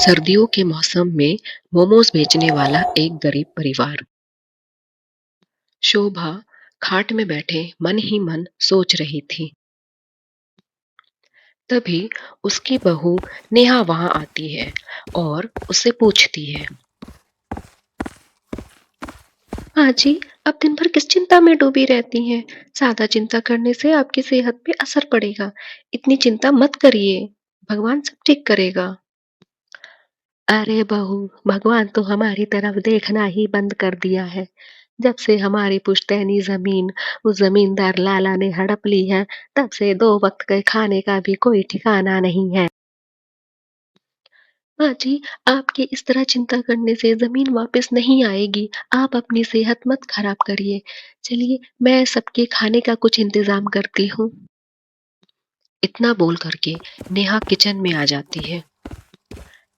सर्दियों के मौसम में मोमोज बेचने वाला एक गरीब परिवार। शोभा खाट में बैठे मन ही मन सोच रही थी। तभी उसकी बहू नेहा वहां आती है और उससे पूछती है। माँ जी, आप दिन भर किस चिंता में डूबी रहती हैं? ज्यादा चिंता करने से आपकी सेहत पे असर पड़ेगा। इतनी चिंता मत करिए, भगवान सब ठीक करेगा। अरे बहू, भगवान तो हमारी तरफ देखना ही बंद कर दिया है। जब से हमारी पुश्तैनी जमीन उस जमींदार लाला ने हड़प ली है, तब से 2 वक्त के खाने का भी कोई ठिकाना नहीं है। माँ जी, आपकी इस तरह चिंता करने से जमीन वापस नहीं आएगी। आप अपनी सेहत मत खराब करिए। चलिए, मैं सबके खाने का कुछ इंतजाम करती हूँ। इतना बोल करके नेहा किचन में आ जाती है।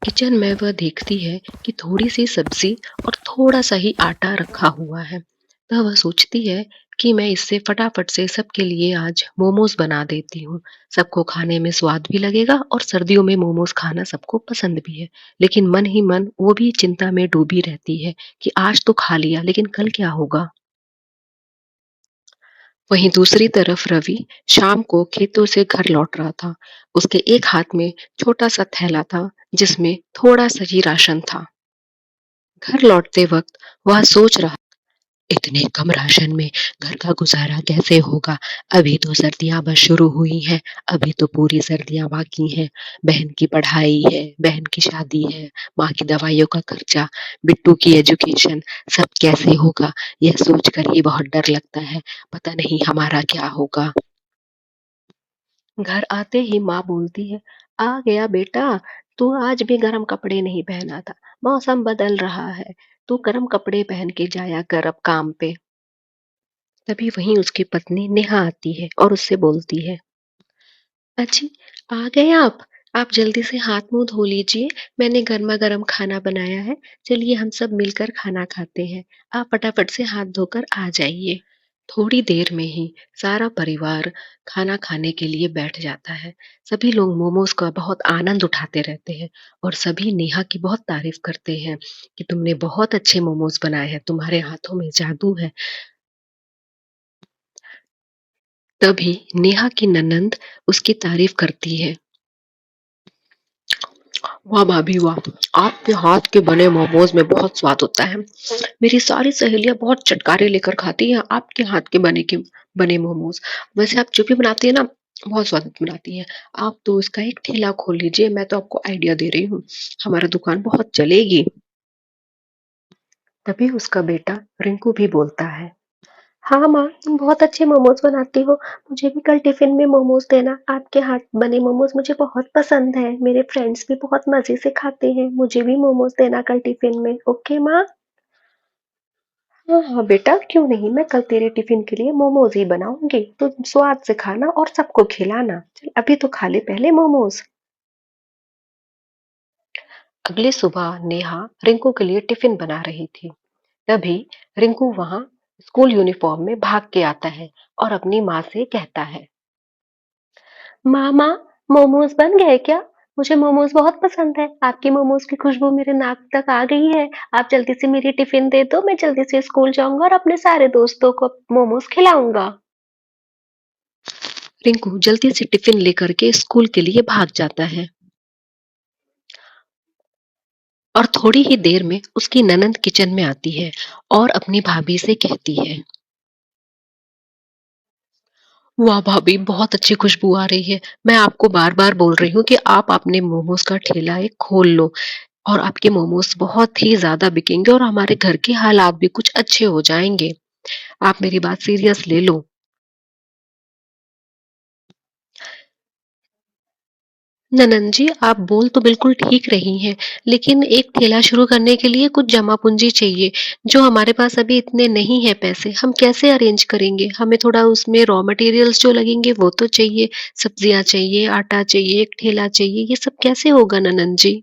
किचन में वह देखती है कि थोड़ी-सी सब्ज़ी और थोड़ा-सा ही आटा रखा हुआ है। तो वह सोचती है कि मैं इससे फटाफट से सबके लिए आज मोमोज़ बना देती हूँ। सबको खाने में स्वाद भी लगेगा और सर्दियों में मोमोज़ खाना सबको पसंद भी है। लेकिन मन ही मन वो भी चिंता में डूबी रहती है कि आज तो खा लिया, लेकिन कल क्या होगा? वहीं दूसरी तरफ रवि शाम को खेतों से घर लौट रहा था। उसके एक हाथ में छोटा-सा थैला था, जिसमें थोड़ा-सा ही राशन था। घर लौटते वक्त वह सोच रहा, इतने कम राशन में घर का गुजारा कैसे होगा। अभी तो सर्दियां बस शुरू हुई हैं। अभी तो पूरी सर्दियां बाकी हैं। बहन की पढ़ाई है, बहन की शादी है, माँ की दवाइयों का खर्चा, बिट्टू की एजुकेशन, सब कैसे होगा। यह सोचकर ही बहुत डर लगता है। पता नहीं हमारा क्या होगा। घर आते ही माँ बोलती है, आ गया बेटा, तू आज भी गर्म कपड़े नहीं पहना था। मौसम बदल रहा है, तू गर्म कपड़े पहन के जाया कर अब काम पे। तभी वहीं उसकी पत्नी नेहा आती है और उससे बोलती है, अजी, आ गए आप। आप जल्दी से हाथ मुंह धो लीजिए। मैंने गर्मा गर्म खाना बनाया है। चलिए हम सब मिलकर खाना खाते हैं। आप फटाफट से हाथ धोकर आ जाइए। थोड़ी देर में ही सारा परिवार खाना खाने के लिए बैठ जाता है। सभी लोग मोमोज का बहुत आनंद उठाते रहते हैं और सभी नेहा की बहुत तारीफ करते हैं कि तुमने बहुत अच्छे मोमोज बनाए हैं, तुम्हारे हाथों में जादू है। तभी नेहा की ननंद उसकी तारीफ करती है। वाह भाभी वाह, आपके हाथ के बने मोमोज में बहुत स्वाद होता है। मेरी सारी सहेलियां बहुत चटकारे लेकर खाती हैं आपके हाथ के बने मोमोज। वैसे आप जो भी बनाती है ना, बहुत स्वादिष्ट बनाती हैं। आप तो इसका एक ठेला खोल लीजिए, मैं तो आपको आइडिया दे रही हूँ। हमारा दुकान बहुत चलेगी। तभी उसका बेटा रिंकू भी बोलता है, हाँ माँ, तुम बहुत अच्छे मोमोज बनाती हो। मुझे भी कल टिफिन में मोमोज देना। आपके हाथ बने मोमोज मुझे बहुत पसंद है। मेरे फ्रेंड्स भी बहुत मजे से खाते हैं। मुझे भी मोमोज देना कल टिफिन में। ओके माँ। हाँ हाँ बेटा, क्यों नहीं, मैं कल तेरे टिफिन के लिए मोमोज ही बनाऊंगी। तो स्वाद से खाना और सबको खिलाना। चल अभी तो खा ले पहले मोमोज। अगली सुबह नेहा रिंकू के लिए टिफिन बना रही थी। तभी रिंकू वहां स्कूल यूनिफॉर्म में भाग के आता है और अपनी माँ से कहता है, मामा, मोमोज बन गए क्या? मुझे मोमोज बहुत पसंद है। आपकी मोमोज की खुशबू मेरे नाक तक आ गई है। आप जल्दी से मेरी टिफिन दे दो। मैं जल्दी से स्कूल जाऊंगा और अपने सारे दोस्तों को मोमोज खिलाऊंगा। रिंकू जल्दी से टिफिन लेकर के स्कूल के लिए भाग जाता है और थोड़ी ही देर में उसकी ननंद किचन में आती है और अपनी भाभी से कहती है, वाह भाभी, बहुत अच्छी खुशबू आ रही है। मैं आपको बार बार बोल रही हूँ कि आप अपने मोमोज का ठेला एक खोल लो और आपके मोमोज बहुत ही ज्यादा बिकेंगे और हमारे घर के हालात भी कुछ अच्छे हो जाएंगे। आप मेरी बात सीरियस ले लो। ननंद जी, आप बोल तो बिल्कुल ठीक रही हैं, लेकिन एक ठेला शुरू करने के लिए कुछ जमा पूंजी चाहिए, जो हमारे पास अभी इतने नहीं है पैसे। हम कैसे अरेंज करेंगे? हमें थोड़ा उसमें रॉ मटेरियल्स जो लगेंगे वो तो चाहिए, सब्जियां चाहिए, आटा चाहिए, एक ठेला चाहिए, ये सब कैसे होगा ननंद जी?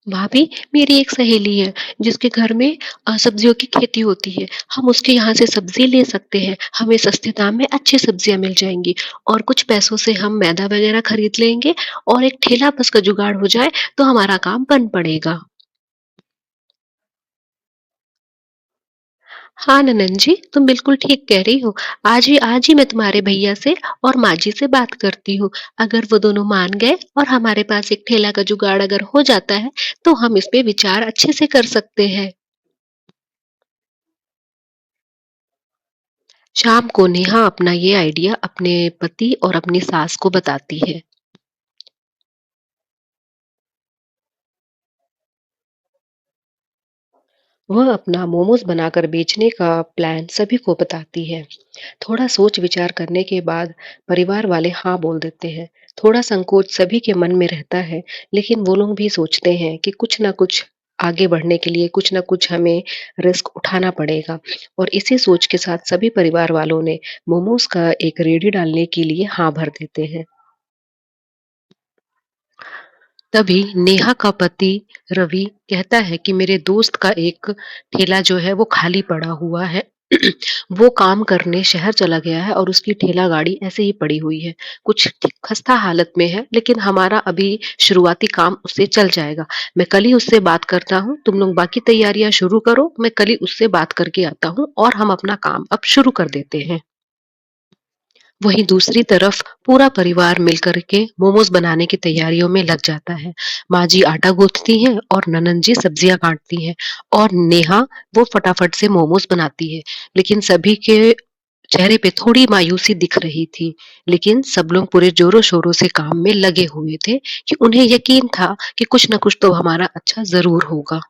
भाभी, मेरी एक सहेली है जिसके घर में सब्जियों की खेती होती है। हम उसके यहाँ से सब्जी ले सकते हैं। हमें सस्ते दाम में अच्छी सब्जियाँ मिल जाएँगी और कुछ पैसों से हम मैदा वगैरह खरीद लेंगे और एक ठेला बस का जुगाड़ हो जाए तो हमारा काम बन पड़ेगा। हाँ, ननंद जी, तुम बिल्कुल ठीक कह रही हो। आज ही मैं तुम्हारे भैया से और माँ जी से बात करती हूँ। अगर वो दोनों मान गए और हमारे पास एक ठेला का जुगाड़ अगर हो जाता है, तो हम इस पे विचार अच्छे से कर सकते हैं। शाम को नेहा अपना ये आइडिया अपने पति और अपनी सास को बताती है। वह अपना मोमोज बनाकर बेचने का प्लान सभी को बताती है। थोड़ा सोच विचार करने के बाद परिवार वाले हाँ बोल देते हैं। थोड़ा संकोच सभी के मन में रहता है, लेकिन वो लोग भी सोचते हैं कि कुछ ना कुछ आगे बढ़ने के लिए कुछ ना कुछ हमें रिस्क उठाना पड़ेगा। और इसी सोच के साथ सभी परिवार वालों ने मोमोज का एक रेडी डालने के लिए हाँ भर देते हैं। तभी नेहा का पति रवि कहता है कि मेरे दोस्त का एक ठेला जो है वो खाली पड़ा हुआ है। वो काम करने शहर चला गया है और उसकी ठेला गाड़ी ऐसे ही पड़ी हुई है। कुछ खस्ता हालत में है, लेकिन हमारा अभी शुरुआती काम उससे चल जाएगा। मैं कल ही उससे बात करता हूँ, तुम लोग बाकी तैयारियां शुरू करो। मैं कल ही उससे बात करके आता हूँ और हम अपना काम अब शुरू कर देते हैं। वहीं दूसरी तरफ पूरा परिवार मिलकर के मोमोज बनाने की तैयारियों में लग जाता है। माँ जी आटा गूंथती हैं और ननंद जी सब्जियां काटती हैं और नेहा वो फटाफट से मोमोज बनाती है। लेकिन सभी के चेहरे पे थोड़ी मायूसी दिख रही थी। लेकिन सब लोग पूरे जोरों शोरों से काम में लगे हुए थे कि उन्हें यकीन था कि कुछ न कुछ तो हमारा अच्छा जरूर होगा।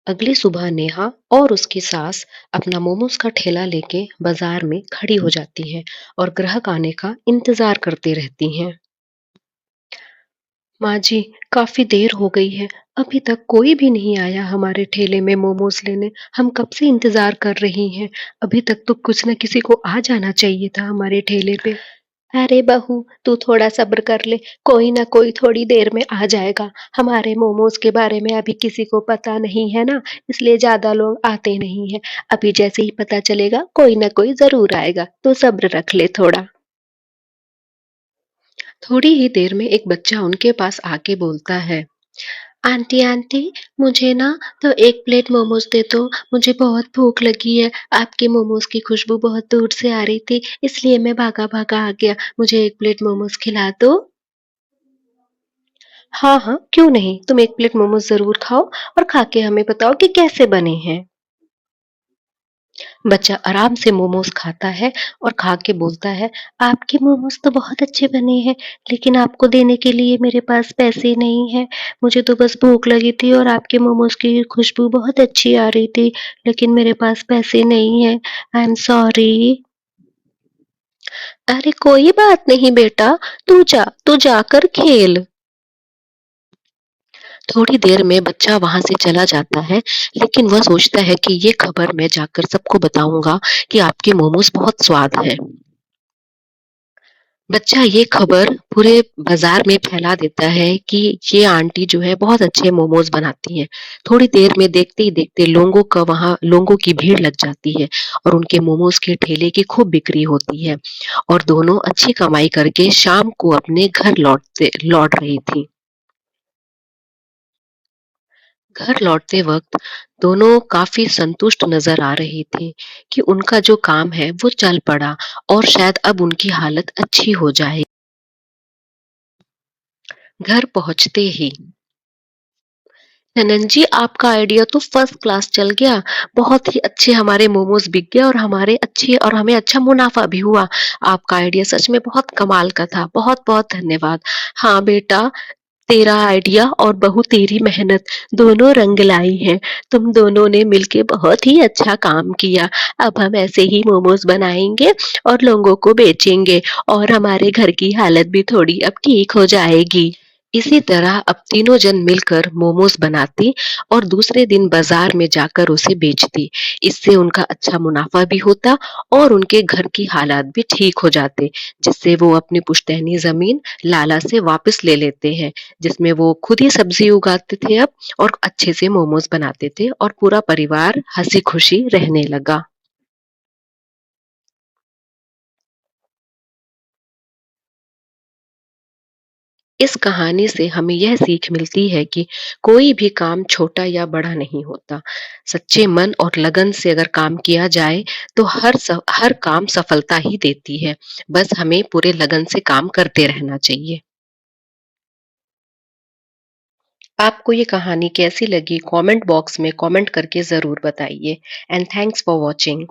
अगली सुबह नेहा और उसकी सास अपना मोमोज का ठेला लेके बाजार में खड़ी हो जाती हैं और ग्राहक आने का इंतजार करती रहती हैं। माँ जी, काफी देर हो गई है। अभी तक कोई भी नहीं आया हमारे ठेले में मोमोज लेने। हम कब से इंतजार कर रही हैं। अभी तक तो कुछ न किसी को आ जाना चाहिए था हमारे ठेले पे। अरे बहू, तू थोड़ा सब्र कर ले। कोई ना कोई थोड़ी देर में आ जाएगा। हमारे मोमोज के बारे में अभी किसी को पता नहीं है ना, इसलिए ज्यादा लोग आते नहीं है। अभी जैसे ही पता चलेगा कोई ना कोई जरूर आएगा। तू सब्र रख ले थोड़ा। थोड़ी ही देर में एक बच्चा उनके पास आके बोलता है, आंटी आंटी, मुझे ना तो एक प्लेट मोमोज दे दो। मुझे बहुत भूख लगी है। आपके मोमोज की खुशबू बहुत दूर से आ रही थी, इसलिए मैं भागा भागा आ गया। मुझे एक प्लेट मोमोज खिला दो। हाँ हाँ, क्यों नहीं। तुम एक प्लेट मोमोज जरूर खाओ और खा के हमें बताओ कि कैसे बने हैं। बच्चा आराम से मोमोज खाता है और खा के बोलता है, आपके मोमोज तो बहुत अच्छे बने हैं, लेकिन आपको देने के लिए मेरे पास पैसे नहीं है। मुझे तो बस भूख लगी थी और आपके मोमोज की खुशबू बहुत अच्छी आ रही थी, लेकिन मेरे पास पैसे नहीं है। I am sorry. अरे कोई बात नहीं बेटा, तू जाकर खेल। थोड़ी देर में बच्चा वहां से चला जाता है, लेकिन वह सोचता है कि ये खबर मैं जाकर सबको बताऊंगा कि आपके मोमोज बहुत स्वाद है। बच्चा ये खबर पूरे बाजार में फैला देता है कि ये आंटी जो है बहुत अच्छे मोमोज बनाती हैं। थोड़ी देर में देखते ही देखते लोगों की भीड़ लग जाती है और उनके मोमोज के ठेले की खूब बिक्री होती है और दोनों अच्छी कमाई करके शाम को अपने घर लौट रही थी। घर लौटते वक्त दोनों काफी संतुष्ट नजर आ रही थी कि उनका जो काम है वो चल पड़ा और शायद अब उनकी हालत अच्छी हो जाए। घर पहुंचते ही, ननन जी, आपका आइडिया तो फर्स्ट क्लास चल गया। बहुत ही अच्छे हमारे मोमोज बिक गए और हमें अच्छा मुनाफा भी हुआ। आपका आइडिया सच में बहुत कमाल का था। बहुत बहुत धन्यवाद। हाँ बेटा, तेरा आइडिया और बहू तेरी मेहनत दोनों रंग लाई हैं। तुम दोनों ने मिलके बहुत ही अच्छा काम किया। अब हम ऐसे ही मोमोज बनाएंगे और लोगों को बेचेंगे और हमारे घर की हालत भी थोड़ी अब ठीक हो जाएगी। इसी तरह अब तीनों जन मिलकर मोमोज बनाती और दूसरे दिन बाजार में जाकर उसे बेचती। इससे उनका अच्छा मुनाफा भी होता और उनके घर की हालात भी ठीक हो जाते, जिससे वो अपनी पुश्तैनी जमीन लाला से वापस ले लेते हैं, जिसमें वो खुद ही सब्जी उगाते थे अब और अच्छे से मोमोज बनाते थे और पूरा परिवार हंसी खुशी रहने लगा। इस कहानी से हमें यह सीख मिलती है कि कोई भी काम छोटा या बड़ा नहीं होता। सच्चे मन और लगन से अगर काम किया जाए तो हर काम सफलता ही देती है। बस हमें पूरे लगन से काम करते रहना चाहिए। आपको ये कहानी कैसी लगी? कमेंट बॉक्स में कमेंट करके ज़रूर बताइए। And thanks for watching.